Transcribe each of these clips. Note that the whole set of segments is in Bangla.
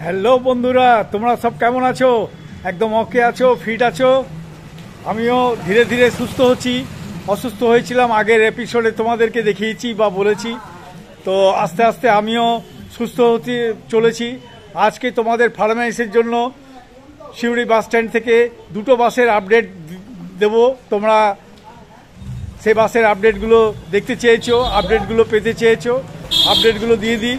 হ্যালো বন্ধুরা, তোমরা সব কেমন আছো? একদম ওকে আছো, ফিট আছো? আমিও ধীরে ধীরে সুস্থ হচ্ছি। অসুস্থ হয়েছিলাম, আগের এপিসোডে তোমাদেরকে দেখিয়েছি বা বলেছি। তো আস্তে আস্তে আমিও সুস্থ হতে চলেছি। আজকে তোমাদের ফার্মেসির জন্য সিউড়ি বাস স্ট্যান্ড থেকে দুটো বাসের আপডেট দেব। তোমরা সেই বাসের আপডেটগুলো দেখতে চেয়েছো, আপডেটগুলো পেতে চেয়েছো, আপডেটগুলো দিয়ে দিই।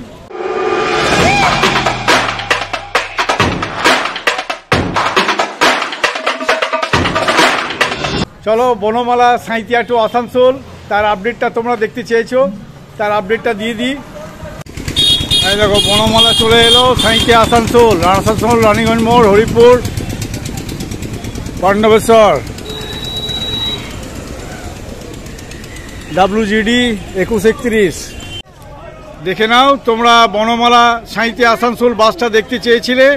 চলো, বনমালা সাঁইতিয়া টু আসানসোল, তার আপডেটটা তোমরা দেখতে চেয়েছো, তার আপডেটটা দিয়ে দিই। এই দেখো, বনমালা চলে এলো সাঁইতিয়া আসানসোল, আসানসোল রানীগঞ্জ মোড়, হরিপুর, পাণ্ডবেশ্বর, WGD 2131। দেখে নাও, তোমরা বনমালা সাঁইতিয়া আসানসোল বাসটা দেখতে চেয়েছিলে।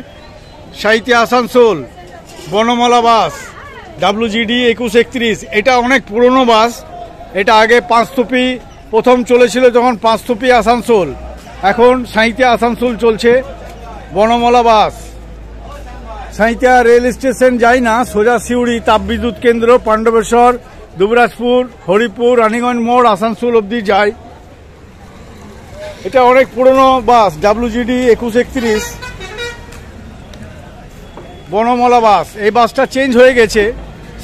সাঁইতিয়া আসানসোল বনমালা বাস WGD 2131। এটা অনেক পুরনো বাস। এটা আগে পাঁচথুপি প্রথম চলেছিল, যখন পাঁচথুপি আসানসোল। এখন সাঁইতিয়া আসানসোল চলছে বনমালা বাস। সাঁইতিয়া রেল স্টেশন যায় না, সোজা সিউড়ি তাপবিদ্যুৎ কেন্দ্র, পাণ্ডবেশ্বর, দুবরাজপুর, হরিপুর, রানীগঞ্জ মোড়, আসানসোল অবধি যায়। এটা অনেক পুরনো বাস, WGD 2131 বনমালা বাস। এই বাসটা চেঞ্জ হয়ে গেছে,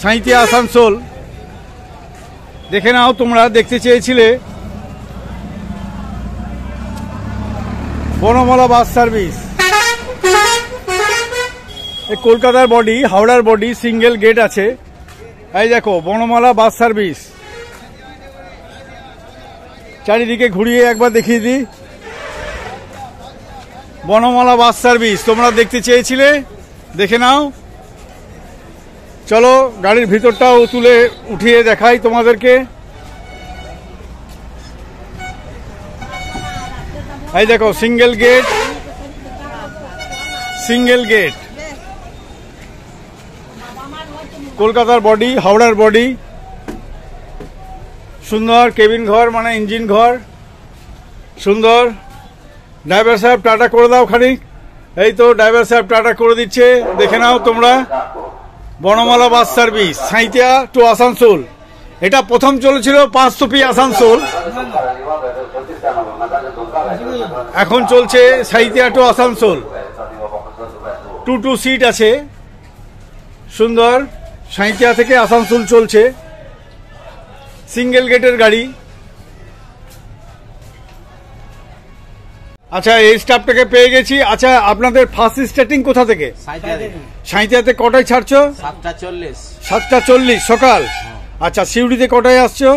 সাঁইতিয়া আসানসোল। দেখে নাও, তোমরা দেখতে চেয়েছিলে বনমালা বাস সার্ভিস। কলকাতার বডি, হাওড়ার বডি, সিঙ্গেল গেট আছে। এই দেখো, বনমালা বাস সার্ভিস। চারিদিকে ঘুরিয়ে একবার দেখিয়ে দিই। বনমালা বাস সার্ভিস তোমরা দেখতে চেয়েছিলে, দেখে নাও। চলো, গাড়ির ভিতরটাও তুলে উঠিয়ে দেখাই তোমাদেরকে। এই দেখো, সিঙ্গেল গেট, সিঙ্গেল গেট, কলকাতার বডি, হাওড়ার বডি। সুন্দর কেবিন ঘর, মানে ইঞ্জিন ঘর, সুন্দর। ড্রাইভার সাহেব টাটা করে দাও খানিক। এই তো ড্রাইভার সাহেব টাটা করে দিচ্ছে, দেখে নাও তোমরা। Banamala bus service Sainthia to Asansol. এটা প্রথম চলেছিল পাঁচথুপি আসানসোল, এখন চলছে সাঁইতিয়া টু আসানসোল। 2 সিট আছে, সুন্দর। সাঁইতিয়া থেকে আসানসোল চলছে, সিঙ্গেল গেটের গাড়ি। আচ্ছা, এই স্টাফটাকে পেয়ে গেছি। আচ্ছা, আপনাদের ফার্স্ট স্টার্টিং কোথা থেকে? সাঁইতিয়াতে কটায় ছাড়ছো? 7:40 সকাল। আচ্ছা, সিউড়িতে কটায় আসছো?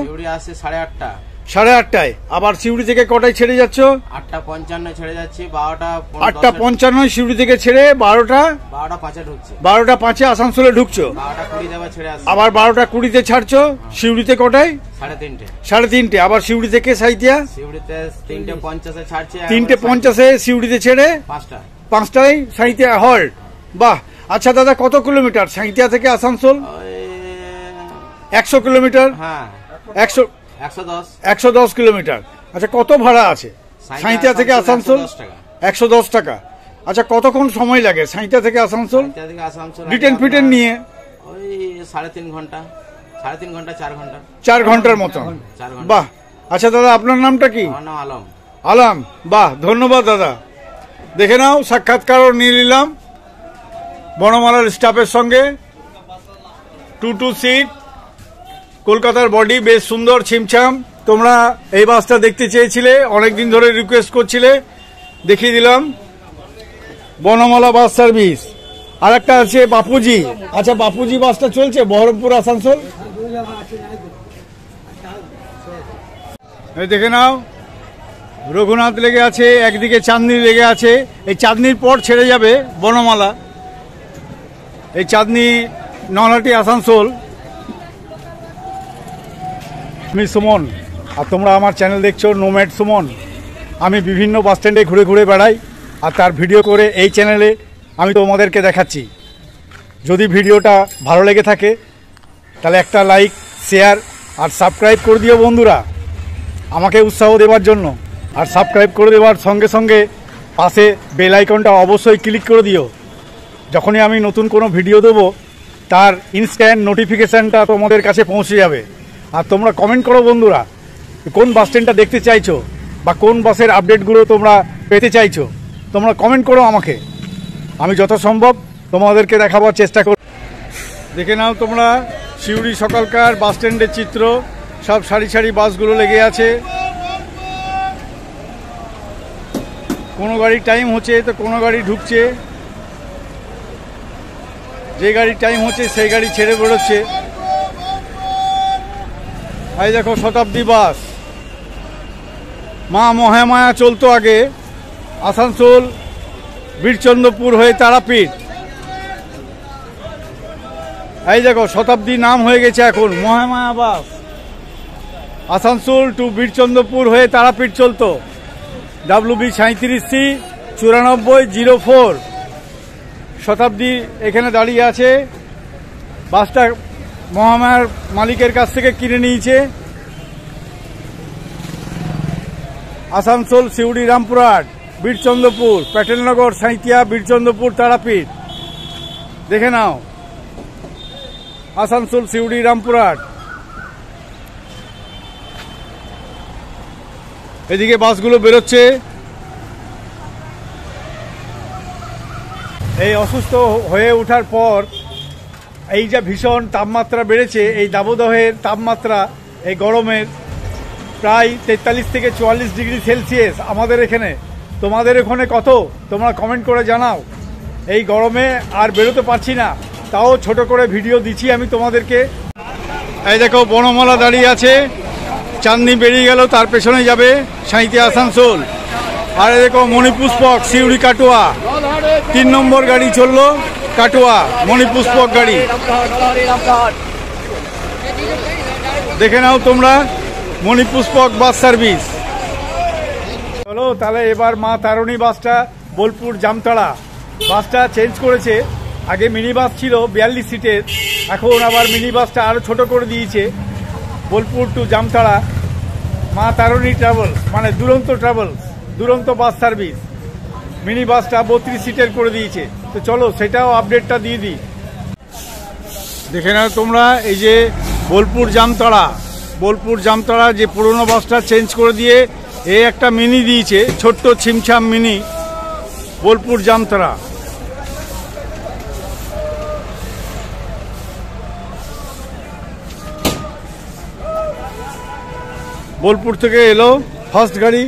8:30। আবার সিউড়ি থেকে কটায় ছেড়ে যাচ্ছ? 8:55 ছেড়ে যাচ্ছি। 8:55 সিউড়ি থেকে ছেড়ে 12:05 আসানসোলে ঢুকছো। 12:20 ছেড়ে আসছি। আবার 12:20 ছাড়ছো। সিউড়িতে কটায়? 3:30। আবার সিউড়ি থেকে সাঁইতিয়া? সিউড়িতে 3:50 ছাড়ছি। 3:50 সিউড়িতে ছেড়ে 5টায় সাঁইতিয়া হল্ট। বাহ। আচ্ছা দাদা, কত কিলোমিটার সাঁইতিয়া থেকে আসানসোল? 100 কিলোমিটার। হ্যাঁ, 110 কিলোমিটার। আচ্ছা, কত ভাড়া আছে সাঁইতিয়া থেকে আসানসোল? 110 টাকা। আচ্ছা, কতক্ষণ সময় লাগে সাঁইতিয়া থেকে আসানসোল? রিটেন ফিটেন নিয়ে 3.5 ঘন্টা, 4 ঘন্টার মতো। বাহ। আচ্ছা দাদা, আপনার নামটা কি? আলম। আলম, বাহ, ধন্যবাদ দাদা। দেখে নাও, সাক্ষাৎকারও নিয়ে নিলাম বনমালার স্টাফের সঙ্গে। 2 সিট, কলকাতার বডি, বেশ সুন্দর ছিমছাম। তোমরা এই বাসটা দেখতে চেয়েছিলে, অনেকদিন ধরে রিকোয়েস্ট করছিলে, দেখিয়ে দিলাম বনমালা বাস সার্ভিস। আর একটা আছে বাপুজি। আচ্ছা, বাপুজি বাসটা চলছে বহরমপুর আসানসোল। দেখে নাও, রঘুনাথ লেগে আছে, একদিকে চাঁদনি লেগে আছে। এই চাঁদনির পর ছেড়ে যাবে বনমালা। এই চাঁদনি নলহাটি আসানসোল। আমি সুমন, আর তোমরা আমার চ্যানেল দেখছো নোম্যাড সুমন। আমি বিভিন্ন বাস স্ট্যান্ডে ঘুরে ঘুরে বেড়াই, আর তার ভিডিও করে এই চ্যানেলে আমি তোমাদেরকে দেখাচ্ছি। যদি ভিডিওটা ভালো লেগে থাকে তাহলে একটা লাইক, শেয়ার আর সাবস্ক্রাইব করে দিও বন্ধুরা, আমাকে উৎসাহ দেওয়ার জন্য। আর সাবস্ক্রাইব করে দেওয়ার সঙ্গে সঙ্গে পাশে বেল আইকনটা অবশ্যই ক্লিক করে দিও। যখনই আমি নতুন কোনো ভিডিও দেবো তার ইনস্ট্যান্ট নোটিফিকেশানটা তোমাদের কাছে পৌঁছে যাবে। আর তোমরা কমেন্ট করো বন্ধুরা, কোন বাস স্ট্যান্ডটা দেখতে চাইছো বা কোন বাসের আপডেটগুলো তোমরা পেতে চাইছো, তোমরা কমেন্ট করো আমাকে, আমি যথাসম্ভব তোমাদেরকে দেখাবার চেষ্টা করব। দেখে নাও তোমরা সিউড়ি সকালকার বাস স্ট্যান্ডের চিত্র, সব সারি সারি বাসগুলো লেগে আছে। কোনো গাড়ির টাইম হচ্ছে তো কোনো গাড়ি ঢুকছে, যে গাড়ির টাইম হচ্ছে সেই গাড়ি ছেড়ে বেরোচ্ছে। এই দেখো শতাব্দী বাস, মা মহামায়া চলতো আগে আসানসোল বীরচন্দ্রপুর হয়ে তারাপীঠ। এই দেখো শতাব্দী নাম হয়ে গেছে এখন মহামায়া বাস। আসানসোল টু বীরচন্দ্রপুর হয়ে তারাপীঠ চলতো। WB37C 9404 শতাব্দী এখানে দাঁড়িয়ে আছে। বাসটা মহামায়ার মালিকের কাছ থেকে কিনে নিয়েছে। আসানসোল সিউড়ি রামপুরহাট বীরচন্দ্রপুর প্যাটেলনগর সাঁইতিয়া বীরচন্দ্রপুর তারাপীঠ। দেখে নাও আসানসোল সিউড়ি রামপুরহাট। এদিকে বাসগুলো বেরোচ্ছে। এই অসুস্থ হয়ে ওঠার পর এই যে ভীষণ তাপমাত্রা বেড়েছে, এই দাবদাহের তাপমাত্রা, এই গরমের প্রায় 43 থেকে 44 ডিগ্রি সেলসিয়াস আমাদের এখানে। তোমাদের ওখানে কত তোমরা কমেন্ট করে জানাও। এই গরমে আর বেরোতে পারছি না, তাও ছোট করে ভিডিও দিচ্ছি আমি তোমাদেরকে। এই দেখো বনমালা দাঁড়িয়ে আছে, চাঁদনি বেরিয়ে গেল, তার পেছনে যাবে সাঁইতিয়া আসানসোল। আর দেখো মণিপুষ্পক সিউড়ি কাটোয়া 3 নম্বর গাড়ি চললো, কাটোয়া মণিপুষ্পক গাড়ি। দেখে নাও তোমরা মণিপুষ্পক বাস সার্ভিস। চলো তাহলে এবার মা তারণী বাসটা বোলপুর জামতলা বাসটা চেঞ্জ করেছে। আগে মিনি বাস ছিল 42 সিটের, এখন আবার মিনি বাসটা আরও ছোট করে দিয়েছে। বোলপুর টু জামতলা মা তারণী ট্রাভেলস মানে দুরন্ত ট্রাভেলস, দুরন্ত বাস সার্ভিস। মিনি বাসটা 32 সিটের করে দিয়েছে। তো চলো সেটাও আপডেটটা দিয়ে দিই। দেখে নাও তোমরা এই যে বোলপুর জামতলা যে পুরনো বাসটা চেঞ্জ করে দিয়ে এই একটা মিনি দিয়েছে, ছোট্ট ছিমছাম মিনি বোলপুর জামতলা। বোলপুর থেকে এলো ফার্স্ট গাড়ি।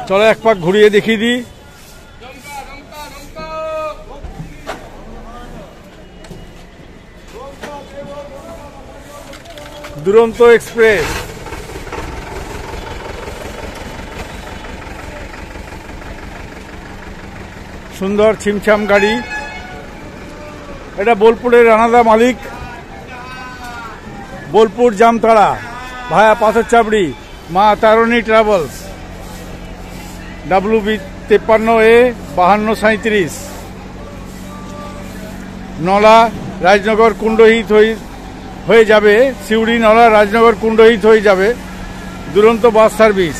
চলো এক পাক ঘুরিয়ে দেখিয়ে দিই। দুরন্ত এক্সপ্রেস, সুন্দর ছিমছাম গাড়ি। এটা বোলপুরের রানাদা মালিক। বোলপুর জামতলা ভায়া পাথরচাবড়ি মা তারণী ট্রাভেলস। WB53A 5237 নলা রাজনগর কুণ্ডহিত হয়ে যাবে, সিউড়ি নলা রাজনগর কুণ্ডহিত হয়ে যাবে। দুরন্ত বাস সার্ভিস।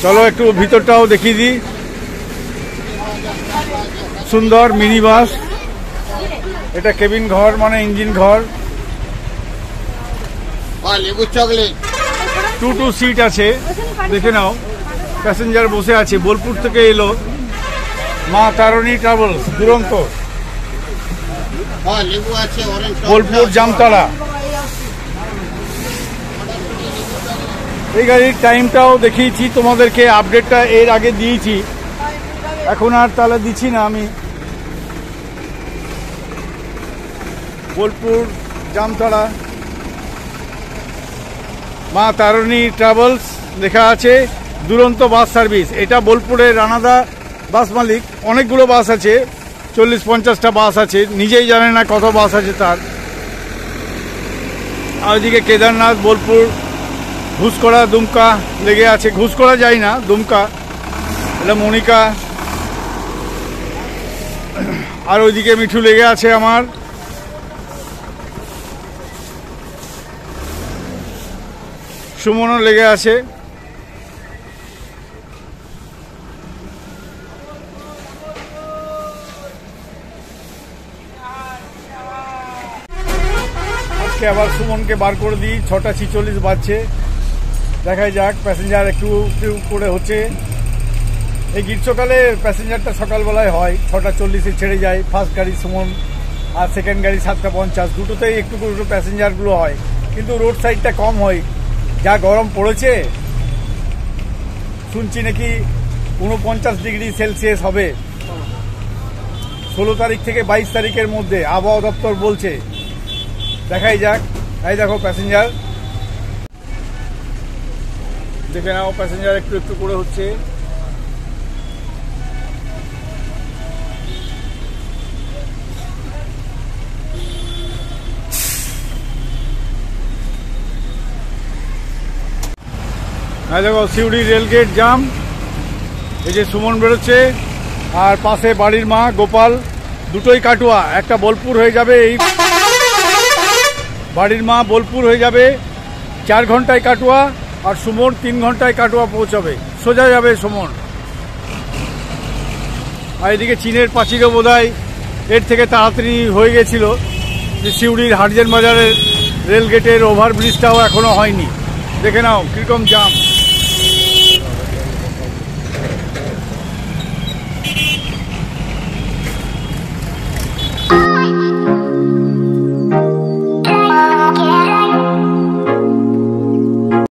চলো একটু ভিতরটাও দেখিয়ে দিই। সুন্দর মিনি বাস, এটা কেবিন ঘর মানে ইঞ্জিন ঘর। 2 সিট আছে, দেখে নাও প্যাসেঞ্জার বসে আছে। বোলপুর থেকে এলো মা তারণী ট্রাভেলস দুরন্ত, বোলপুর জামতলা। এই গাড়ির টাইমটাও দেখিয়েছি তোমাদেরকে, আপডেটটা এর আগে দিয়েছি, এখন আর তাহলে দিচ্ছি না আমি। বোলপুর জামতলা মা তারণী ট্রাভেলস লেখা আছে, দুরন্ত বাস সার্ভিস। এটা বোলপুরের রানাদা বাস মালিক। অনেকগুলো বাস আছে, 40-50টা বাস আছে, নিজেই জানে না কত বাস আছে তার। আর ওইদিকে কেদারনাথ, বোলপুর, ঘুষকরা, দুমকা লেগে আছে। ঘুষকরা যাই না, দুমকা, এটা মনিকা। আর ওইদিকে মিঠু লেগে আছে আমার। সুমনও লেগে আছে। আজকে আবার সুমনকে বার করে দিই, 6:46 বাজছে। দেখাই যাক, প্যাসেঞ্জার একটু একটু করে হচ্ছে। এই গ্রীষ্মকালে প্যাসেঞ্জারটা সকালবেলায় হয়, 6:40 ছেড়ে যায় ফার্স্ট গাড়ি সুমন, আর সেকেন্ড গাড়ি 7:50, দুটোতেই একটু একটু প্যাসেঞ্জারগুলো হয়, কিন্তু রোড সাইডটা কম হয়। যা গরম পড়েছে, শুনছি নাকি 49 ডিগ্রি সেলসিয়াস হবে 16 তারিখ থেকে 22 তারিখের মধ্যে, আবহাওয়া দপ্তর বলছে। দেখাই যাক। এই দেখো প্যাসেঞ্জার, দেখে নাও, প্যাসেঞ্জার একটু একটু করে হচ্ছে। এই দেখো সিউড়ি রেলগেট জাম। এই যে সুমন বেরোচ্ছে, আর পাশে বাড়ির মা গোপাল, দুটোই কাটুয়া। একটা বোলপুর হয়ে যাবে, এই বাড়ির মা বোলপুর হয়ে যাবে 4 ঘন্টায় কাটুয়া, আর সুমন 3 ঘন্টায় কাটুয়া পৌঁছাবে, সোজা যাবে সুমন। আর এদিকে চীনের পাঁচিরও বোধহয় এর থেকে তাড়াতাড়ি হয়ে গেছিল, যে সিউড়ির হাটজেন বাজারের রেলগেটের ওভারব্রিজটাও এখনো হয়নি। দেখে নাও কিরকম জাম।